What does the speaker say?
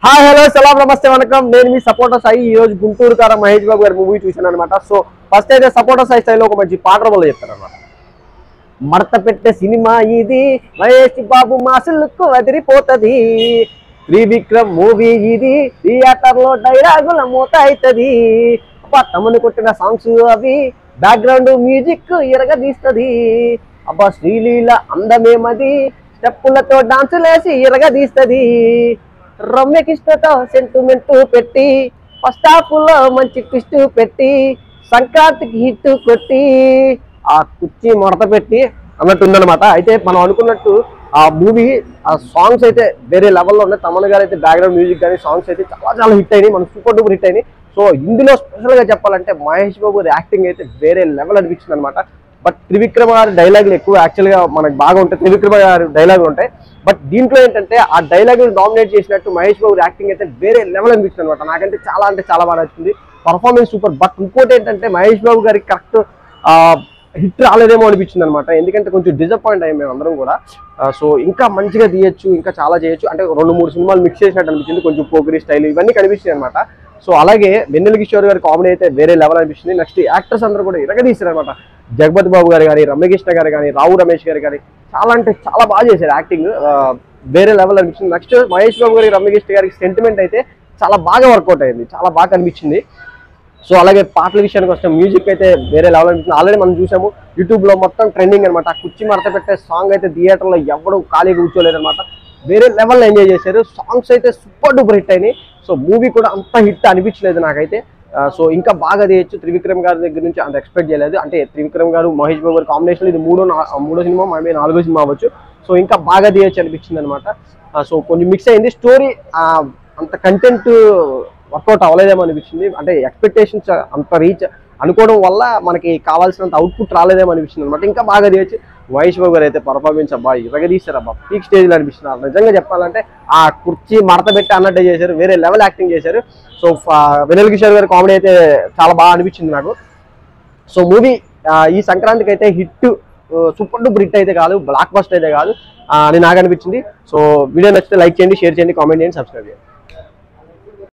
Hi hello సలాం నమస్తే వనకం నేను మీ supporter Sai ఈ రోజు గుంటూరు కార మహేష్ బాబు గారి మూవీ చూసాను అనమాట. సో ఫస్ట్ అయితే సపోర్టర్ సాయి స్థాయిలో ఒక మంచి పాట వల్ల చెప్తాను అనమాట. మడత పెట్టే సినిమా ఇది, మహేష్ బాబు మాసులకు వదిలిపోతుంది. త్రివిక్రమ్ మూవీ ఇది, థియేటర్ లో డైలాగుల మూత అవుతుంది. అబ్బా తమను కొట్టిన సాంగ్స్ అవి, బ్యాక్గ్రౌండ్ మ్యూజిక్ ఇరగదీస్తుంది. అబ్బా శ్రీలీల అందమేమది, స్టెప్పులతో డాన్సులేసి ఇరగదీస్తుంది. రమ్యకృష్ణతో సెంటిమెంట్ పెట్టి, ఫస్ట్ హాఫ్ లో మంచి ట్విస్ట్ పెట్టి, సంక్రాంతికి హిట్ కొట్టి ఆ కుర్చీ మడత పెట్టి అన్నట్టు ఉందన్నమాట. అయితే మనం అనుకున్నట్టు ఆ మూవీ ఆ సాంగ్స్ అయితే వేరే లెవెల్లో ఉన్నాయి. తమన్ గారు అయితే బ్యాక్గ్రౌండ్ మ్యూజిక్ కానీ సాంగ్స్ అయితే చాలా హిట్ అయినాయి, మన సూపర్ డూపర్ హిట్ అయినాయి. సో ఇందులో స్పెషల్ గా చెప్పాలంటే మహేష్ బాబు యాక్టింగ్ అయితే వేరే లెవెల్ అనిపించింది అనమాట. బట్ త్రివిక్రమ గారి డైలాగులు ఎక్కువ యాక్చువల్గా మనకు బాగా ఉంటాయి, త్రివిక్రమ గారి డైలాగులు ఉంటాయి. బట్ దీంట్లో ఏంటంటే ఆ డైలాగులు డామినేట్ చేసినట్టు మహేష్ బాబు యాక్టింగ్ అయితే వేరే లెవెల్ అనిపించింది అనమాట. నాకంటే చాలా అంటే చాలా బాగా నచ్చింది, పర్ఫార్మెన్స్ సూపర్. బట్ ఇంకోటి ఏంటంటే మహేష్ బాబు గారికి కరెక్ట్ హిట్ రాలేదేమో అనిపించింది అనమాట. ఎందుకంటే కొంచెం డిసప్పాయింట్ అయ్యాం మేము అందరం కూడా. సో ఇంకా మంచిగా తీయచ్చు, ఇంకా చాలా చేయొచ్చు అంటే 2-3 సినిమాలు మిక్స్ చేసినట్టు అనిపించింది. కొంచెం పోకిరి స్టైల్ ఇవన్నీ కనిపించాయి అనమాట. సో అలాగే వెన్నెల కిషోర్ గారి కామెడీ అయితే వేరే లెవెల్ అనిపించింది. నెక్స్ట్ యాక్టర్స్ అందరూ కూడా ఇరగదీశారు అనమాట. జగపతి బాబు గారు కానీ, రమ్యకృష్ణ గారు కానీ, రావు రమేష్ గారు కానీ చాలా అంటే చాలా బాగా చేశారు యాక్టింగ్, వేరే లెవెల్ అనిపించింది. నెక్స్ట్ మహేష్ బాబు గారి రమ్యకృష్ణ గారికి సెంటిమెంట్ అయితే చాలా బాగా వర్కౌట్ అయింది, చాలా బాగా అనిపించింది. సో అలాగే పాటల విషయానికి వస్తే మ్యూజిక్ అయితే వేరే లెవెల్ అనిపించింది. ఆల్రెడీ మనం చూసాము యూట్యూబ్లో మొత్తం ట్రెండింగ్ అనమాట. ఆ కుర్చీ మడత పెట్టే సాంగ్ అయితే థియేటర్లో ఎవడు ఖాళీగా కూర్చోలేదు అనమాట. వేరే లెవెల్లో ఎంజాయ్ చేశారు. సాంగ్స్ అయితే సూపర్ డూపర్ హిట్ అయినాయి. సో మూవీ కూడా అంత హిట్ అనిపించలేదు నాకైతే. సో ఇంకా బాగా తీయచ్చు. త్రివిక్రమ్ గారి దగ్గర నుంచి అంత ఎక్స్పెక్ట్ చేయలేదు. అంటే త్రివిక్రమ్ గారు మహేష్ బాబు గారి కాంబినేషన్ ఇది మూడో సినిమా, మేబీ 4వ సినిమా అవ్వచ్చు. సో ఇంకా బాగా తీయచ్చు అనిపించింది అనమాట. సో కొంచెం మిక్స్ అయింది స్టోరీ, అంత కంటెంట్ వర్కౌట్ అవ్వలేదేమో అనిపించింది. అంటే ఎక్స్పెక్టేషన్స్ అంత రీచ్ అనుకోవడం వల్ల మనకి కావాల్సినంత అవుట్పుట్ రాలేదేమో అనిపించింది అనమాట. ఇంకా బాగా తీయచ్చు. మహేష్ బాబు గారు అయితే పర్ఫార్మెన్స్ అబ్బా ఇరగదీశారు అబ్బా, పీక్ స్టేజ్లో అనిపిస్తున్నారు. నిజంగా చెప్పాలంటే ఆ కుర్చీ మడత పెట్టి అన్నట్టే చేశారు, వేరే లెవెల్ యాక్టింగ్ చేశారు. సో వెన్నెల కిషోర్ గారి కామెడీ అయితే చాలా బాగా అనిపించింది నాకు. సో మూవీ ఈ సంక్రాంతికి అయితే హిట్, సూపర్ డూపర్ హిట్ అయితే కాదు, బ్లాక్ బస్టర్ అయితే కాదు అని నాకు అనిపించింది. సో వీడియో నచ్చితే లైక్ చేయండి, షేర్ చేయండి, కామెంట్ చేయండి, సబ్స్క్రైబ్ చేయండి.